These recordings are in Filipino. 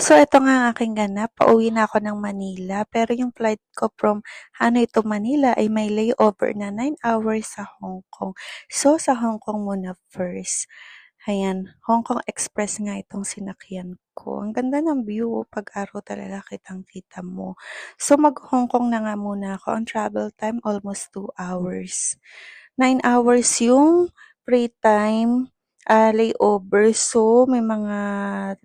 So, ito nga ang aking ganap. Pauwi na ako ng Manila. Pero yung flight ko from Hanoi to Manila ay may layover na 9 hours sa Hong Kong. So, sa Hong Kong muna first. Ayan, Hong Kong Express nga itong sinakyan ko. Ang ganda ng view, pag-araw talaga kitang-kita mo. So, mag-Hong Kong na nga muna ako. Ang travel time, almost 2 hours. 9 hours yung free time, layover. So,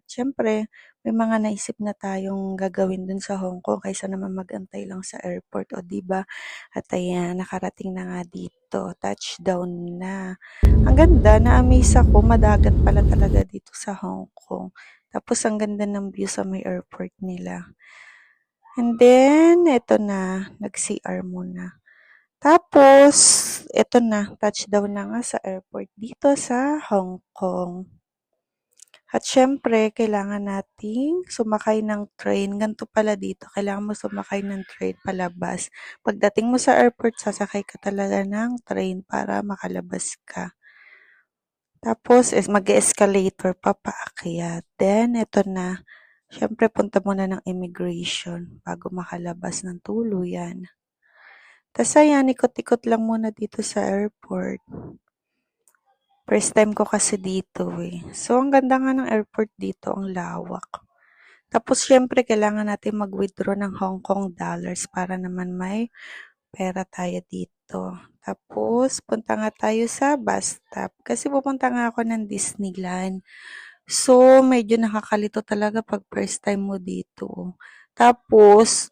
siyempre, may mga naisip na tayong gagawin dun sa Hong Kong kaysa naman mag-antay lang sa airport, o 'di ba? At ayan, nakarating na nga dito, touchdown na. Ang ganda, na-amaze ako, madagat pala talaga dito sa Hong Kong. Tapos ang ganda ng view sa may airport nila. And then, eto na, nag-CR muna. Tapos, eto na, touchdown na nga sa airport dito sa Hong Kong. At syempre, kailangan nating sumakay ng train. Ganito pala dito, kailangan mo sumakay ng train palabas. Pagdating mo sa airport, sasakay ka talaga ng train para makalabas ka. Tapos, mag-escalator pa paakyat. Then, eto na. Syempre, punta muna ng immigration bago makalabas ng tuluyan. Tas ayan, ikot-ikot lang muna dito sa airport. First time ko kasi dito eh. So, ang ganda nga ng airport dito, ang lawak. Tapos, syempre, kailangan natin mag-withdraw ng Hong Kong dollars para naman may pera tayo dito. Tapos, punta nga tayo sa bus stop. Kasi pupunta nga ako ng Disneyland. So, medyo nakakalito talaga pag first time mo dito. Tapos,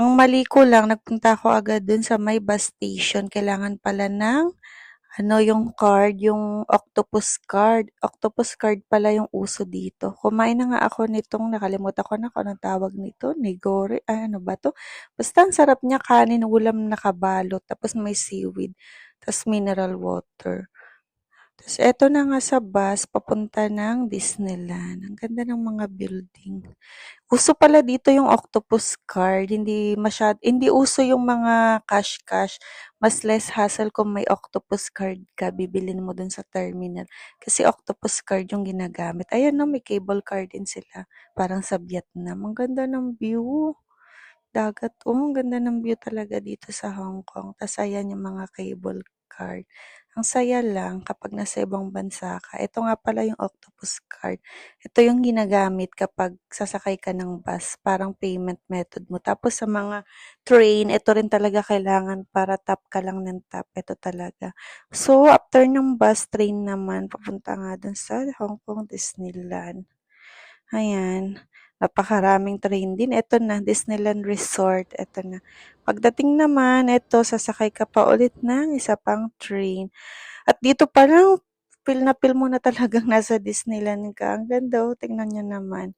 ang mali ko lang, nagpunta ako agad dun sa may bus station. Kailangan pala ng yung card, yung octopus card. Octopus card pala yung uso dito. Kumain na nga ako nitong, nakalimutan ko na kung anong tawag nito, nigori, ano ba to? Basta ang sarap niya, kanin, ulam nakabalot, tapos may seaweed, tapos mineral water. Tapos eto na nga sa bus, papunta ng Disneyland. Ang ganda ng mga building. Uso pala dito yung octopus card, hindi uso yung mga cash-cash. Mas less hassle kung may octopus card ka, bibilin mo dun sa terminal. Kasi octopus card yung ginagamit. Ayan no, may cable car din sila. Parang sa Vietnam. Ang ganda ng view. Dagat, ang ganda ng view talaga dito sa Hong Kong. Tas ayan yung mga cable card. Ang saya lang kapag nasa ibang bansa ka. Ito nga pala yung octopus card. Ito yung ginagamit kapag sasakay ka ng bus, parang payment method mo. Tapos sa mga train, ito rin talaga kailangan para tap ka lang ng tap. Ito talaga. So, after ng bus, train naman, papunta nga dun sa Hong Kong Disneyland. Ayan, napakaraming train din. Eto na, Disneyland Resort, eto na. Pagdating naman, eto, sasakay ka pa ulit ng isa pang train. At dito parang feel na feel mo na talagang nasa Disneyland ka. Ang ganda oh, tingnan nyo naman.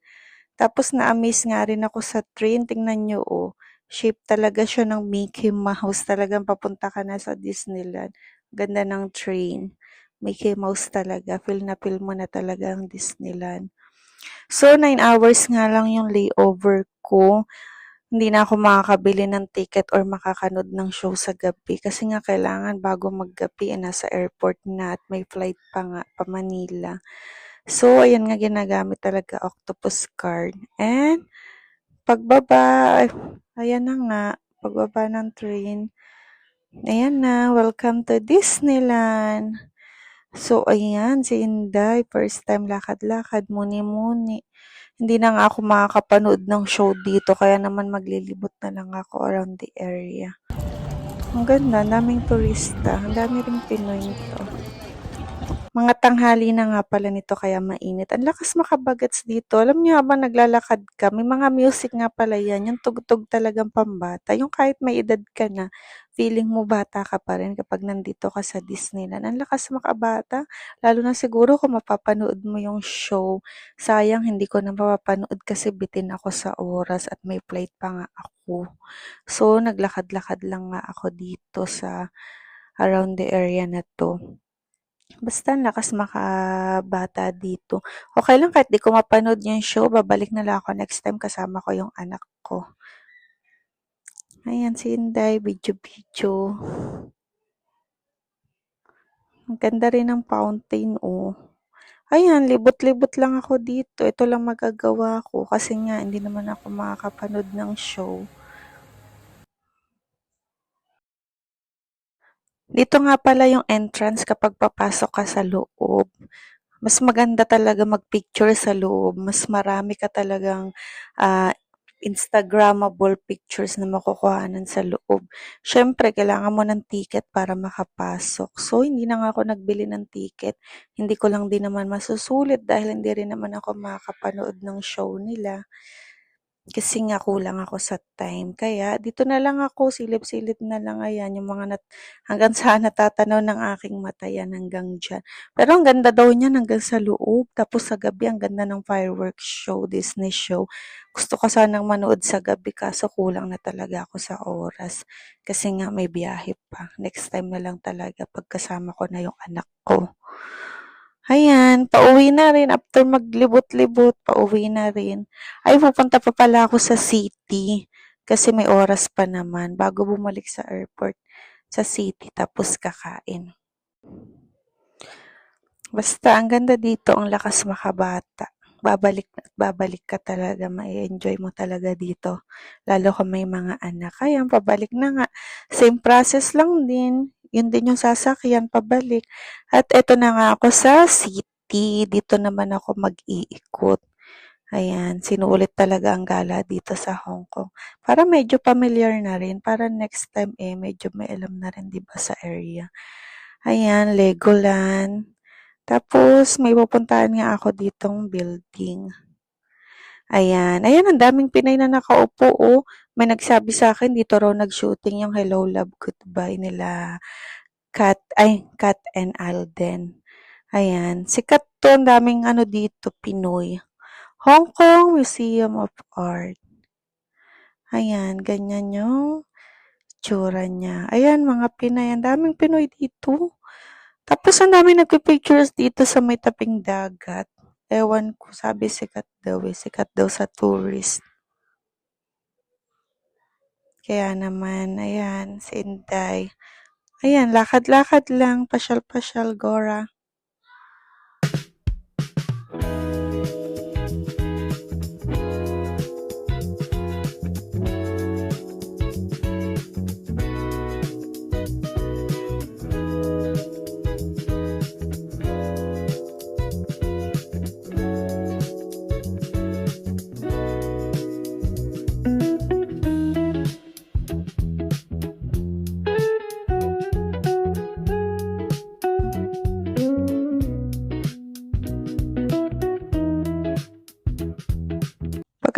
Tapos na-amaze nga rin ako sa train, tingnan nyo oh. Shape talaga siya ng Mickey Mouse. Talagang papunta ka na sa Disneyland. Ganda ng train. Mickey Mouse talaga. Feel na feel mo na talaga ang Disneyland. So, 9 hours nga lang yung layover ko. Hindi na ako makakabili ng ticket or makakanood ng show sa gabi. Kasi nga kailangan bago maggabi, nasa airport na at may flight pa nga pa Manila. So, ayan nga ginagamit talaga octopus card. And, pagbaba, ayan na nga, pagbaba ng train. Ayan na, welcome to Disneyland. So, ayan, si Inday, first time lakad-lakad, muni-muni. Hindi na nga ako makakapanood ng show dito, kaya naman maglilibot na lang ako around the area. Ang ganda, ang daming turista, ang dami ring Pinoy nito. Mga tanghali na nga pala nito kaya mainit. Ang lakas makabagets dito. Alam niyo habang naglalakad ka, may mga music nga pala yan. Yung tugtog talagang pambata. Yung kahit may edad ka na, feeling mo bata ka pa rin kapag nandito ka sa Disneyland. Ang lakas makabata. Lalo na siguro kung mapapanood mo yung show. Sayang hindi ko na mapapanood kasi bitin ako sa oras at may flight pa nga ako. So, naglakad-lakad lang nga ako dito sa around the area na to. Basta ang lakas makabata dito. Okay lang kahit di ko mapanood yung show, babalik na lang ako next time kasama ko yung anak ko. Ayan si Inday, video-video. Ang ganda rin ng fountain, oh. Ayan, libot-libot lang ako dito. Ito lang magagawa ko kasi nga hindi naman ako makakapanood ng show. Dito nga pala yung entrance kapag papasok ka sa loob. Mas maganda talaga mag-picture sa loob. Mas marami ka talagang ah, Instagrammable pictures na makukuhanan sa loob. Siyempre, kailangan mo ng ticket para makapasok. So, hindi na nga ako nagbili ng ticket. Hindi ko lang din naman masusulit dahil hindi rin naman ako makakapanood ng show nila. Kasi nga kulang ako sa time. Kaya dito na lang ako, silip-silip na lang, ayan, yung mga hanggang sa natatanaw ng aking mata yan hanggang diyan. Pero ang ganda daw niyan hanggang sa loob. Tapos sa gabi, ang ganda ng fireworks show, Disney show. Gusto ko sanang manood sa gabi kaso kulang na talaga ako sa oras. Kasi nga may biyahe pa. Next time na lang talaga pagkasama ko na yung anak ko. Ayan, pauwi na rin after maglibot-libot, pauwi na rin. Ay, pupunta pa pala ako sa city kasi may oras pa naman bago bumalik sa airport sa city tapos kakain. Basta ang ganda dito, ang lakas makabata. Babalik at babalik ka talaga, mai-enjoy mo talaga dito. Lalo kung may mga anak. Kaya pabalik na nga. Same process lang din. Yun din yung sasakyan, pabalik. At eto na nga ako sa city. Dito naman ako mag-iikot. Ayan, sinulit talaga ang gala dito sa Hong Kong. Para medyo familiar na rin. Para next time medyo may alam na rin, di ba, sa area. Ayan, Legoland. Tapos may pupuntahan nga ako ditong building. Ayan, ayan ang daming Pinay na nakaupo, oh. May nagsabi sa akin dito raw nag-shooting yung Hello, Love, Goodbye nila Kat and Alden. Ayan, sikat 'to, ang daming ano dito, Pinoy. Hong Kong Museum of Art. Ayan, ganyan yung itsura niya. Ayan, mga Pinay, ang daming Pinoy dito. Tapos ang daming nagpi-pictures dito sa may tabing dagat. Ewan ko, sabi sikat daw sa tourist. Kaya naman, ayan, si Inday. Ayan, lakad-lakad lang, pasyal-pasyal, Gora.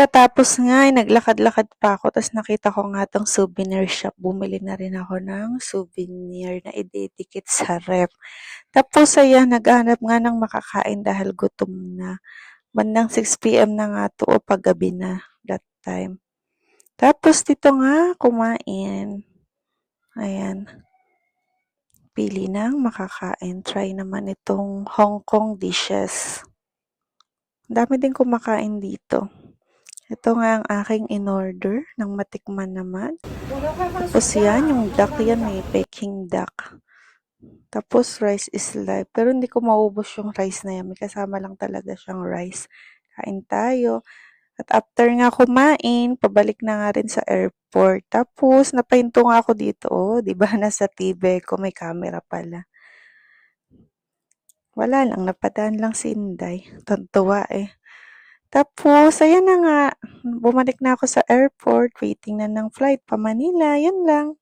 Pagkatapos nga ay naglakad-lakad pa ako tapos nakita ko nga 'tong souvenir shop. Bumili na rin ako ng souvenir na ididikit sa ref. Tapos ayan, naghahanap nga ng makakain dahil gutom na. Bandang 6 PM na nga 'to o paggabi na that time. Tapos dito nga kumain. Ayan, pili ng makakain. Try naman itong Hong Kong dishes. Ang dami din kumakain dito. Ito nga ang aking in-order ng matikman naman. Tapos yan, yung duck yan Peking duck. Tapos rice is life. Pero hindi ko maubos yung rice na yan. May kasama lang talaga siyang rice. Kain tayo. At after nga kumain, pabalik na nga rin sa airport. Tapos napahinto nga ako dito. Oh, di ba nasa TV ko may camera pala. Wala lang, napadaan lang si Inday. Tuntua eh. Tapos, ayan na nga, bumalik na ako sa airport, waiting na ng flight pa Manila, yun lang.